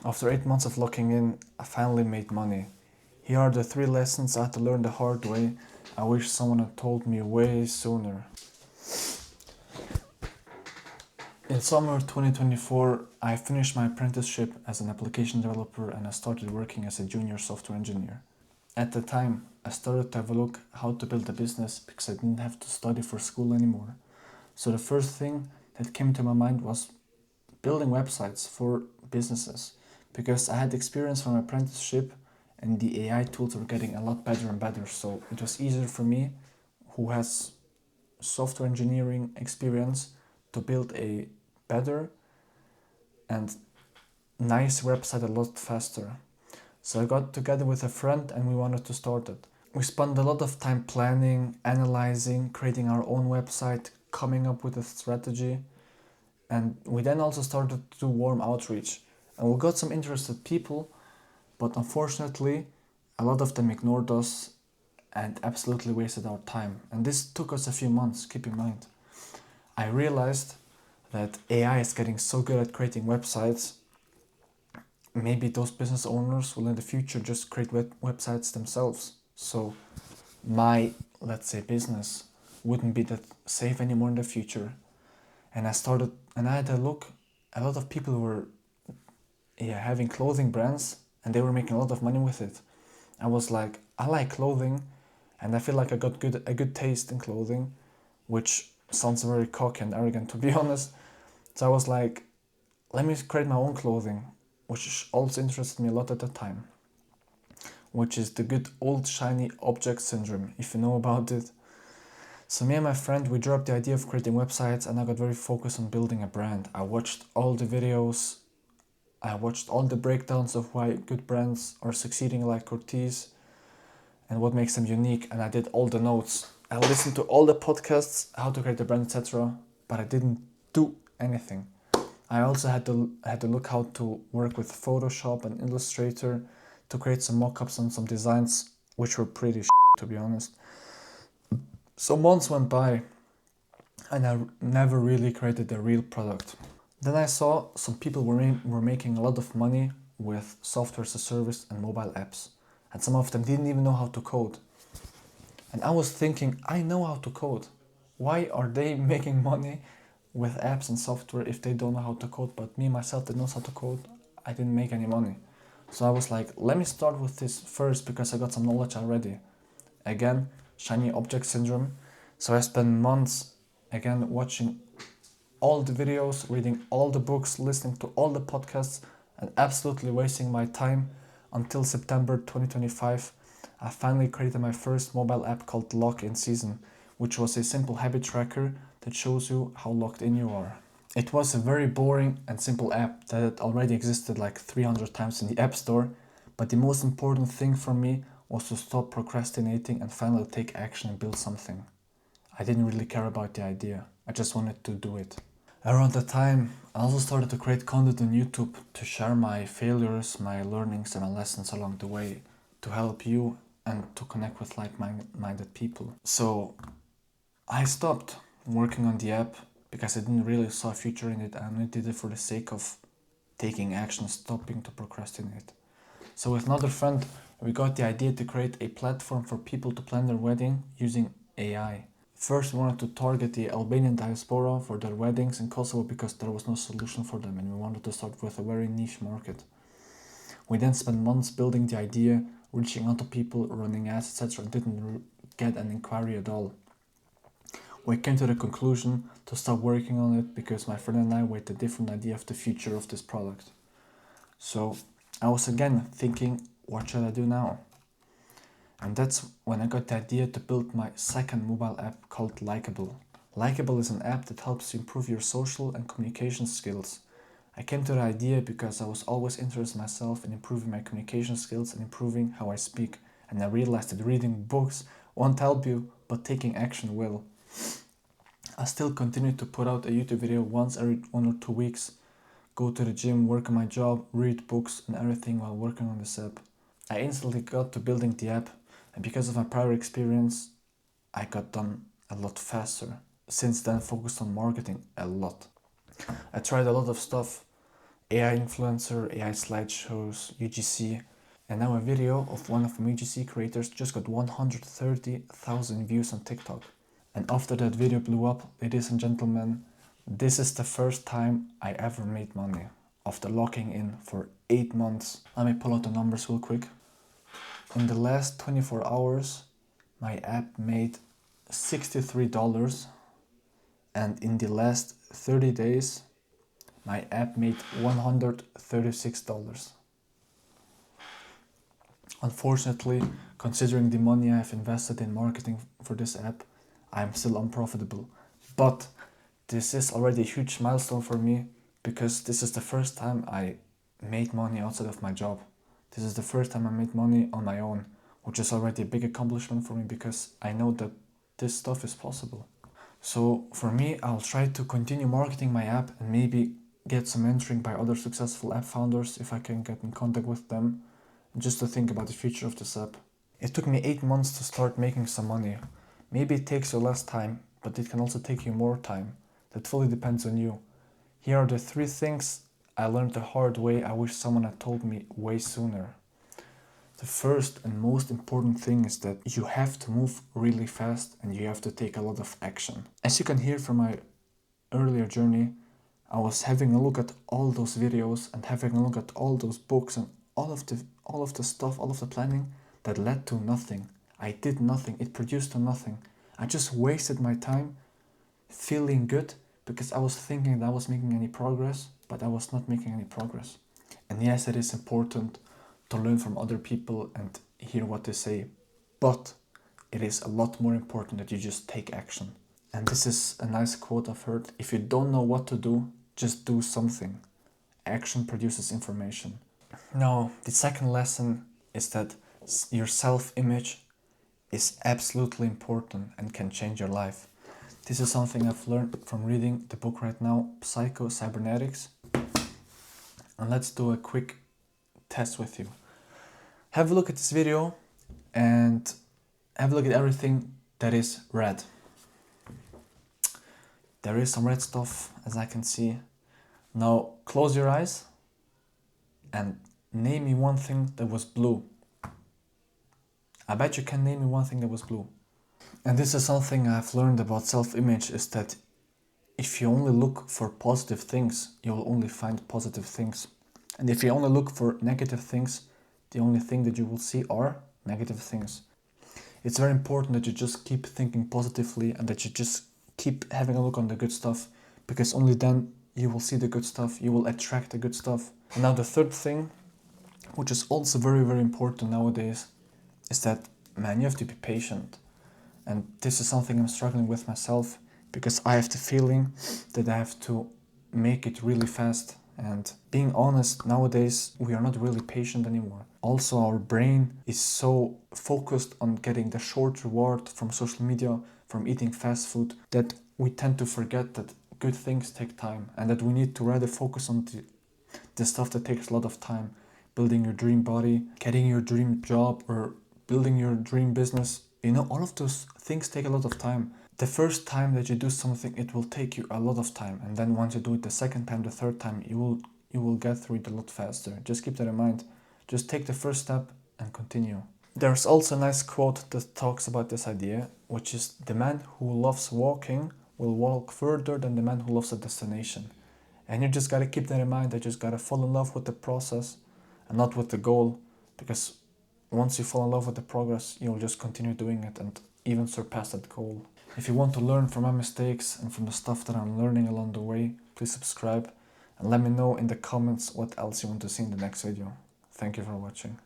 After 8 months of locking in, I finally made money. Here are the 3 lessons I had to learn the hard way. I wish someone had told me way sooner. In summer 2024, I finished my apprenticeship as an application developer and I started working as a junior software engineer. At the time, I started to have a look how to build a business because I didn't have to study for school anymore. So the first thing that came to my mind was building websites for businesses because I had experience from my apprenticeship and the AI tools were getting a lot better and better. So it was easier for me, who has software engineering experience, to build a better and nice website a lot faster. So I got together with a friend and we wanted to start it. We spent a lot of time planning, analyzing, creating our own website, coming up with a strategy. And we then also started to do warm outreach. And we got some interested people, but unfortunately, a lot of them ignored us and absolutely wasted our time. And this took us a few months, keep in mind. I realized that AI is getting so good at creating websites. Maybe those business owners will in the future just create websites themselves. So my, let's say, business wouldn't be that safe anymore in the future. And I had a look, a lot of people were having clothing brands and they were making a lot of money with it. I was like, I like clothing and I feel like I got a good taste in clothing, which sounds very cocky and arrogant to be honest. So I was like, let me create my own clothing, which also interested me a lot at the time, which is the good old shiny object syndrome, if you know about it. So me and my friend, we dropped the idea of creating websites and I got very focused on building a brand. I watched all the videos, I watched all the breakdowns of why good brands are succeeding like Cortez and what makes them unique, and I did all the notes. I listened to all the podcasts, how to create a brand, etc., but I didn't do anything. I also had to look how to work with Photoshop and Illustrator to create some mock-ups and some designs, which were pretty to be honest. So months went by and I never really created a real product. Then I saw some people were making a lot of money with software as a service and mobile apps. And some of them didn't even know how to code. And I was thinking, I know how to code. Why are they making money with apps and software if they don't know how to code? But me, myself, that knows how to code, I didn't make any money. So I was like, let me start with this first because I got some knowledge already. Again, shiny object syndrome. So I spent months, again, watching all the videos, reading all the books, listening to all the podcasts, and absolutely wasting my time until September 2025. I finally created my first mobile app called LockinSeason, which was a simple habit tracker that shows you how locked in you are. It was a very boring and simple app that had already existed like 300 times in the App Store, but the most important thing for me was to stop procrastinating and finally take action and build something. I didn't really care about the idea, I just wanted to do it. Around that time, I also started to create content on YouTube to share my failures, my learnings and my lessons along the way to help you and to connect with like-minded people. So I stopped working on the app because I didn't really saw a future in it. I only did it for the sake of taking action, stopping to procrastinate. So with another friend, we got the idea to create a platform for people to plan their wedding using AI. First, we wanted to target the Albanian diaspora for their weddings in Kosovo because there was no solution for them and we wanted to start with a very niche market. We then spent months building the idea, reaching out to people, running ads, etc. and didn't get an inquiry at all. We came to the conclusion to stop working on it because my friend and I had a different idea of the future of this product. So I was again thinking, what should I do now? And that's when I got the idea to build my second mobile app called Likeable. Likeable is an app that helps you improve your social and communication skills. I came to the idea because I was always interested myself in improving my communication skills and improving how I speak. And I realized that reading books won't help you, but taking action will. I still continue to put out a YouTube video once every 1 or 2 weeks, go to the gym, work on my job, read books and everything while working on this app. I instantly got to building the app, and because of my prior experience, I got done a lot faster. Since then, focused on marketing a lot. I tried a lot of stuff, AI influencer, AI slideshows, UGC. And now a video of one of the UGC creators just got 130,000 views on TikTok. And after that video blew up, ladies and gentlemen, this is the first time I ever made money after locking in for 8 months. Let me pull out the numbers real quick. In the last 24 hours, my app made $63, and in the last 30 days, my app made $136. Unfortunately, considering the money I have invested in marketing for this app, I am still unprofitable. But this is already a huge milestone for me because this is the first time I made money outside of my job. This is the first time I made money on my own, which is already a big accomplishment for me because I know that this stuff is possible. So for me, I'll try to continue marketing my app and maybe get some mentoring by other successful app founders if I can get in contact with them, just to think about the future of this app. It took me 8 months to start making some money. Maybe it takes you less time, but it can also take you more time. That fully depends on you. Here are the 3 things I learned the hard way I wish someone had told me way sooner. The first and most important thing is that you have to move really fast and you have to take a lot of action. As you can hear from my earlier journey, I was having a look at all those videos and having a look at all those books and all of the stuff, all of the planning that led to nothing. I did nothing. It produced to nothing. I just wasted my time feeling good because I was thinking that I was making any progress, but I was not making any progress. And yes, it is important to learn from other people and hear what they say, but it is a lot more important that you just take action. And this is a nice quote I've heard: if you don't know what to do, just do something. Action produces information. Now, the second lesson is that your self-image is absolutely important and can change your life. This is something I've learned from reading the book right now, Psycho-Cybernetics. And let's do a quick test with you. Have a look at this video and have a look at everything that is red. There is some red stuff, as I can see. Now close your eyes and name me one thing that was blue. I bet you can name me one thing that was blue. And this is something I've learned about self-image, is that if you only look for positive things, you will only find positive things. And if you only look for negative things, the only thing that you will see are negative things. It's very important that you just keep thinking positively and that you just keep having a look on the good stuff, because only then you will see the good stuff, you will attract the good stuff. And now the third thing, which is also very, very important nowadays, is that, man, you have to be patient. And this is something I'm struggling with myself, because I have the feeling that I have to make it really fast. And being honest, nowadays we are not really patient anymore. Also, our brain is so focused on getting the short reward from social media, from eating fast food, that we tend to forget that good things take time and that we need to rather focus on the stuff that takes a lot of time. Building your dream body, getting your dream job, or building your dream business. You know, all of those things take a lot of time. The first time that you do something, it will take you a lot of time. And then once you do it the second time, the third time, you will get through it a lot faster. Just keep that in mind. Just take the first step and continue. There's also a nice quote that talks about this idea, which is, the man who loves walking will walk further than the man who loves a destination. And you just gotta keep that in mind. That you just gotta fall in love with the process and not with the goal, because once you fall in love with the progress, you'll just continue doing it and even surpass that goal. If you want to learn from my mistakes and from the stuff that I'm learning along the way, please subscribe and let me know in the comments what else you want to see in the next video. Thank you for watching.